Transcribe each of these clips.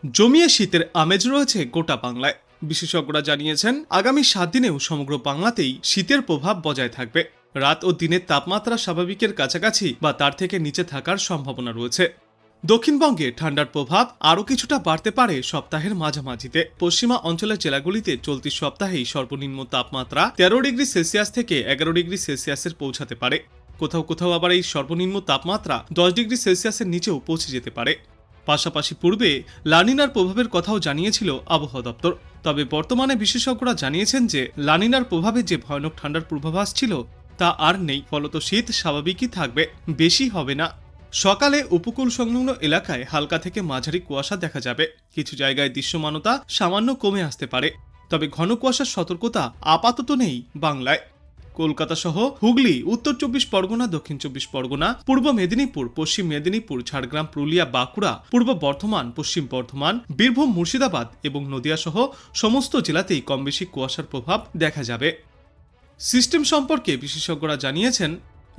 জমিয়ে শীতের আমেজ রয়েছে গোটা বাংলায়। বিশেষজ্ঞরা জানিয়েছেন আগামী 7 দিনেও সমগ্র বাংলাতেই শীতের প্রভাব বজায় থাকবে। রাত ও দিনের তাপমাত্রা স্বাভাবিকের কাছাকাছি বা তার থেকে নিচে থাকার সম্ভাবনা রয়েছে। দক্ষিণবঙ্গে ঠান্ডার প্রভাব আরও কিছুটা বাড়তে পারে সপ্তাহের মাঝামাঝিতে। পশ্চিমা অঞ্চলের জেলাগুলিতে চলতি সপ্তাহেই সর্বনিম্ন তাপমাত্রা 13 ডিগ্রি সেলসিয়াস থেকে 11 ডিগ্রি সেলসিয়াসের পৌঁছাতে পারে। কোথাও কোথাও আবার এই সর্বনিম্ন তাপমাত্রা 10 ডিগ্রি সেলসিয়াসের নিচেও পৌঁছে যেতে পারে। পাশাপাশি পূর্বে লানিনার প্রভাবের কথাও জানিয়েছিল আবহাওয়া দপ্তর। তবে বর্তমানে বিশেষজ্ঞরা জানিয়েছেন যে লানিনার প্রভাবে যে ভয়ানক ঠান্ডার পূর্বাভাস ছিল তা আর নেই, ফলত শীত স্বাভাবিকই থাকবে, বেশি হবে না। সকালে উপকূল সংলগ্ন এলাকায় হালকা থেকে মাঝারি কুয়াশা দেখা যাবে। কিছু জায়গায় দৃশ্যমানতা সামান্য কমে আসতে পারে, তবে ঘন কুয়াশার সতর্কতা আপাতত নেই বাংলায়। কলকাতা সহ হুগলি, উত্তর 24 পরগনা, দক্ষিণ 24 পরগনা, পূর্ব মেদিনীপুর, পশ্চিম মেদিনীপুর, ঝাড়গ্রাম, পুরুলিয়া, বাঁকুড়া, পূর্ব বর্ধমান, পশ্চিম বর্ধমান, বীরভূম, মুর্শিদাবাদ এবং নদিয়া সহ সমস্ত জেলাতেই কম বেশি কুয়াশার প্রভাব দেখা যাবে। সিস্টেম সম্পর্কে বিশেষজ্ঞরা জানিয়েছেন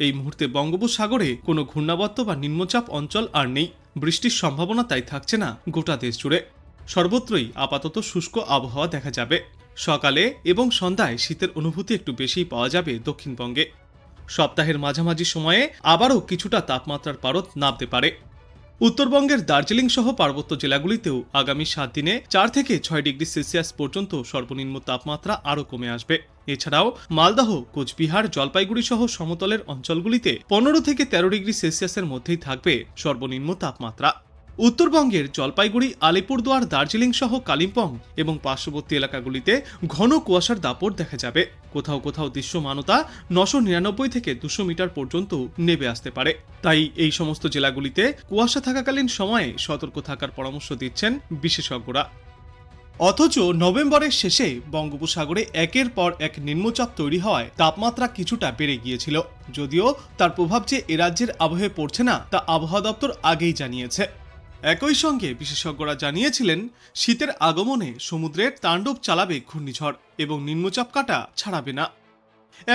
এই মুহূর্তে বঙ্গোপসাগরে কোনো ঘূর্ণাবর্ত বা নিম্নচাপ অঞ্চল আর নেই। বৃষ্টির সম্ভাবনা তাই থাকছে না গোটা দেশ জুড়ে। সর্বত্রই আপাতত শুষ্ক আবহাওয়া দেখা যাবে। সকালে এবং সন্ধ্যায় শীতের অনুভূতি একটু বেশিই পাওয়া যাবে দক্ষিণবঙ্গে। সপ্তাহের মাঝামাঝি সময়ে আবারও কিছুটা তাপমাত্রার পারদ নামতে পারে। উত্তরবঙ্গের দার্জিলিং সহ পার্বত্য জেলাগুলিতেও আগামী 7 দিনে 4 থেকে 6 ডিগ্রি সেলসিয়াস পর্যন্ত সর্বনিম্ন তাপমাত্রা আরও কমে আসবে। এছাড়াও মালদহ, কোচবিহার, জলপাইগুড়ি সহ সমতলের অঞ্চলগুলিতে 15 থেকে 13 ডিগ্রি সেলসিয়াসের মধ্যেই থাকবে সর্বনিম্ন তাপমাত্রা। উত্তরবঙ্গের জলপাইগুড়ি, আলিপুরদুয়ার, দার্জিলিং সহ কালিম্পং এবং পার্শ্ববর্তী এলাকাগুলিতে ঘন কুয়াশার দাপট দেখা যাবে। কোথাও কোথাও দৃশ্যমানতা 999 থেকে 200 মিটার পর্যন্ত নেমে আসতে পারে। তাই এই সমস্ত জেলাগুলিতে কুয়াশা থাকাকালীন সময়ে সতর্ক থাকার পরামর্শ দিচ্ছেন বিশেষজ্ঞরা। অথচ নভেম্বরের শেষে বঙ্গোপসাগরে একের পর এক নিম্নচাপ তৈরি হওয়ায় তাপমাত্রা কিছুটা বেড়ে গিয়েছিল। যদিও তার প্রভাব যে এ রাজ্যের আবহাওয়ায় পড়ছে না তা আবহাওয়া দপ্তর আগেই জানিয়েছে। একই সঙ্গে বিশেষজ্ঞরা জানিয়েছিলেন শীতের আগমনে সমুদ্রের তাণ্ডব চালাবে ঘূর্ণিঝড় এবং নিম্নচাপ কাটা ছাড়াবে না।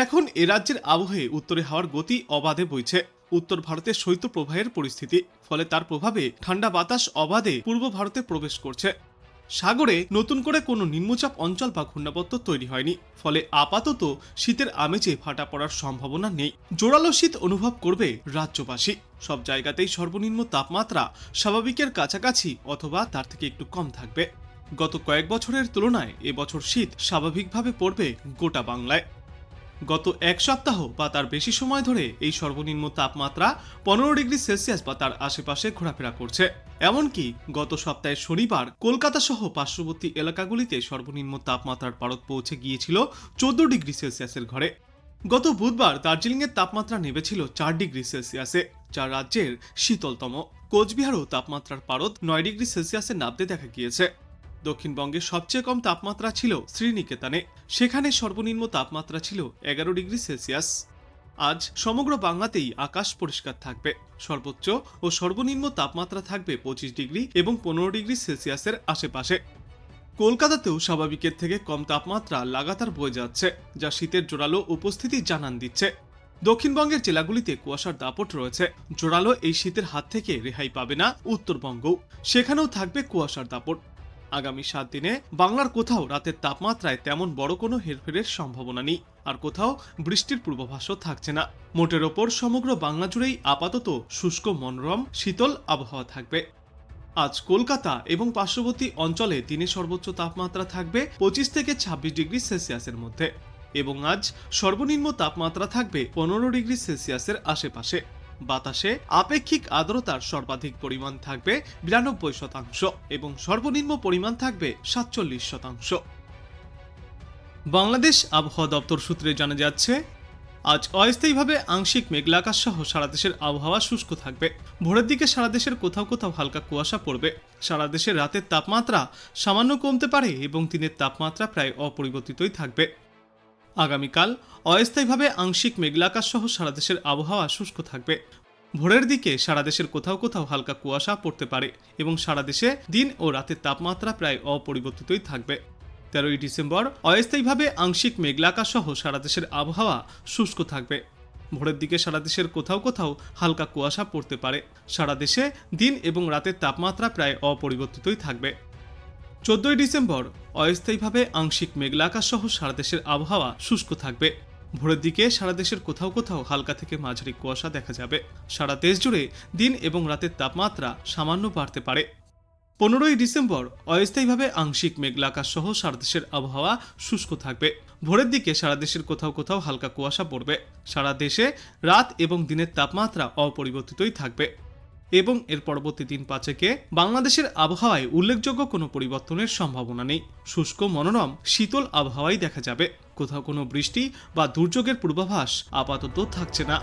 এখন এ রাজ্যের আবহাওয়ায় উত্তরে হাওয়ার গতি অবাধে বইছে। উত্তর ভারতে শৈত্যপ্রবাহের পরিস্থিতি, ফলে তার প্রভাবে ঠান্ডা বাতাস অবাধে পূর্ব ভারতে প্রবেশ করছে। সাগরে নতুন করে কোনো নিম্নচাপ অঞ্চল বা ঘূর্ণাবর্ত তৈরি হয়নি, ফলে আপাতত শীতের আমেজে ফাটা পড়ার সম্ভাবনা নেই। জোরালো শীত অনুভব করবে রাজ্যবাসী। সব জায়গাতেই সর্বনিম্ন তাপমাত্রা স্বাভাবিকের কাছাকাছি অথবা তার থেকে একটু কম থাকবে। গত কয়েক বছরের তুলনায় এবছর শীত স্বাভাবিকভাবে পড়বে গোটা বাংলায়। গত এক সপ্তাহ বা তার বেশি সময় ধরে এই সর্বনিম্ন তাপমাত্রা 15 ডিগ্রি সেলসিয়াস বা তার আশেপাশে ঘোরাফেরা করছে। এমনকি গত সপ্তাহের শনিবার কলকাতা সহ পার্শ্ববর্তী এলাকাগুলিতে সর্বনিম্ন তাপমাত্রার পারদ পৌঁছে গিয়েছিল 14 ডিগ্রি সেলসিয়াসের ঘরে। গত বুধবার দার্জিলিংয়ের তাপমাত্রা নেমেছিল 4 ডিগ্রি সেলসিয়াসে, যা রাজ্যের শীতলতম। কোচবিহারও তাপমাত্রার পারদ 9 ডিগ্রি সেলসিয়াসে নামতে দেখা গিয়েছে। দক্ষিণবঙ্গে সবচেয়ে কম তাপমাত্রা ছিল শ্রীনিকেতনে, সেখানে সর্বনিম্ন তাপমাত্রা ছিল 11 ডিগ্রি সেলসিয়াস। আজ সমগ্র বাংলাতেই আকাশ পরিষ্কার থাকবে। সর্বোচ্চ ও সর্বনিম্ন তাপমাত্রা থাকবে 25 ডিগ্রি এবং 15 ডিগ্রি সেলসিয়াসের আশেপাশে। কলকাতাতেও স্বাভাবিকের থেকে কম তাপমাত্রা লাগাতার বয়ে যাচ্ছে, যা শীতের জোরালো উপস্থিতি জানান দিচ্ছে। দক্ষিণবঙ্গের জেলাগুলিতে কুয়াশার দাপট রয়েছে। জোরালো এই শীতের হাত থেকে রেহাই পাবে না উত্তরবঙ্গও, সেখানেও থাকবে কুয়াশার দাপট। আগামী 7 দিনে বাংলার কোথাও রাতের তাপমাত্রায় তেমন বড় কোনো হেরফেরের সম্ভাবনা নেই, আর কোথাও বৃষ্টির পূর্বাভাসও থাকছে না। মোটের ওপর সমগ্র বাংলা জুড়েই আপাতত শুষ্ক, মনোরম, শীতল আবহাওয়া থাকবে। আজ কলকাতা এবং পার্শ্ববর্তী অঞ্চলে দিনে সর্বোচ্চ তাপমাত্রা থাকবে 25 থেকে 26 ডিগ্রি সেলসিয়াসের মধ্যে এবং আজ সর্বনিম্ন তাপমাত্রা থাকবে 15 ডিগ্রি সেলসিয়াসের আশেপাশে। বাতাসে আপেক্ষিক আর্দ্রতার সর্বাধিক পরিমাণ থাকবে 92% এবং সর্বনিম্ন পরিমাণ থাকবে 47%। বাংলাদেশ আবহাওয়া দপ্তর সূত্রে জানা যাচ্ছে আজ অস্থায়ীভাবে আংশিক মেঘলা আকাশ সহ সারা দেশের আবহাওয়া শুষ্ক থাকবে। ভোরের দিকে সারা দেশের কোথাও কোথাও হালকা কুয়াশা পড়বে। সারা দেশের রাতের তাপমাত্রা সামান্য কমতে পারে এবং দিনের তাপমাত্রা প্রায় অপরিবর্তিতই থাকবে। আগামীকাল অস্থায়ীভাবে আংশিক মেঘলা আকাশ সহ সারা দেশের আবহাওয়া শুষ্ক থাকবে। ভোরের দিকে সারা দেশের কোথাও কোথাও হালকা কুয়াশা পড়তে পারে এবং সারা দেশে দিন ও রাতের তাপমাত্রা প্রায় অপরিবর্তিতই থাকবে। 13 ডিসেম্বর অস্থায়ীভাবে আংশিক মেঘলা আকাশ সহ সারা দেশের আবহাওয়া শুষ্ক থাকবে। ভোরের দিকে সারা দেশের কোথাও কোথাও হালকা কুয়াশা পড়তে পারে। সারা দেশে দিন এবং রাতের তাপমাত্রা প্রায় অপরিবর্তিতই থাকবে। 14ই ডিসেম্বর অস্থায়ীভাবে আংশিক মেঘলা আকাশ সহ সারা দেশের আবহাওয়া শুষ্ক থাকবে। ভোরের দিকে সারা দেশের কোথাও কোথাও হালকা থেকে মাঝারি কুয়াশা দেখা যাবে। সারা দেশ জুড়ে দিন এবং রাতের তাপমাত্রা সামান্য বাড়তে পারে। 15ই ডিসেম্বর অস্থায়ীভাবে আংশিক মেঘলা আকাশ সহ সারা দেশের আবহাওয়া শুষ্ক থাকবে। ভোরের দিকে সারা দেশের কোথাও কোথাও হালকা কুয়াশা পড়বে। সারা দেশে রাত এবং দিনের তাপমাত্রা অপরিবর্তিতই থাকবে এবং এর পরবর্তী দিন 5 বাংলাদেশের আবহাওয়ায় উল্লেখযোগ্য কোনো পরিবর্তনের সম্ভাবনা নেই। শুষ্ক মনোরম শীতল আবহাওয়াই দেখা যাবে। কোথাও কোনো বৃষ্টি বা দুর্যোগের পূর্বাভাস আপাতত থাকছে না।